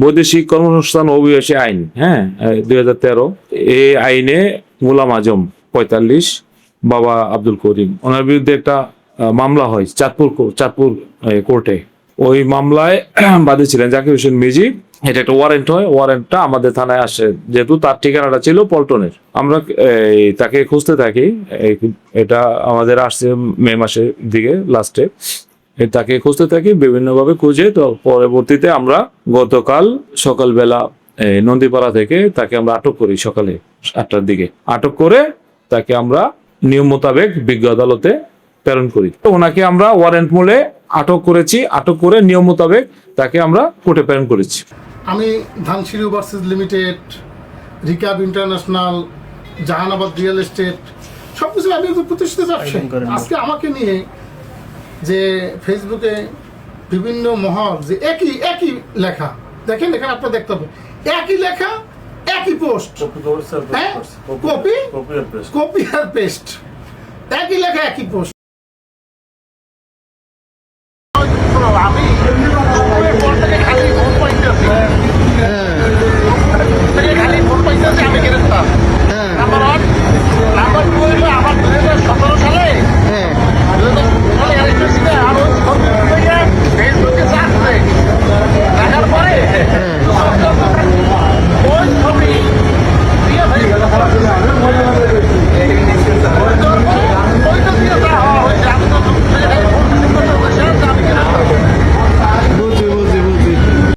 বৈদেশিক কর্মসংস্থান ও অভিবাসী আইন, হ্যাঁ, 2013, এই আইনে গোলাম আজম 45, বাবা আব্দুল করিম, ওনার বিরুদ্ধে একটা মামলা হয় চাঁদপুর কোর্টে। ওই মামলায় বাদী ছিলেন জাকির হোসেন মিজি। এটা একটা ওয়ারেন্ট হয়, ওয়ারেন্টটা আমাদের থানায় আসে, যেহেতু তার ঠিকানাটা ছিল পল্টনের। আমরা তাকে খুঁজতে থাকি। এটা আমাদের আসছে মে মাসের দিকে লাস্টে। তাকে খুঁজতে থাকি বিভিন্নভাবে খুঁজে, তো পরবর্তীতে আমরা গতকাল সকালবেলা নন্দীপাড়া থেকে তাকে আমরা আটক করি সকালে 8টার দিকে। আটক করে তাকে আমরা নিয়ম মোতাবেক বিজ্ঞ আদালতে প্রেরণ করি। তো ওনাকে আমরা ওয়ারেন্ট মূলে আটক করেছি, আটক করে নিয়ম মোতাবেক তাকে আমরা কোর্টে প্রেরণ করেছি। আমি Dhansiri overseas limited, Rikab international, Jahanabad real estate সব কিছু আমি প্রতিষ্ঠিত ব্যবসায়ী। আজকে আমাকে নিয়ে যে ফেসবুকে বিভিন্ন মহল যে একই লেখা, দেখেন এখানে আপনার দেখতে হবে, একই লেখা একই পোস্ট, হ্যাঁ, কপি আর পেস্ট, একই লেখা একই পোস্ট। আমি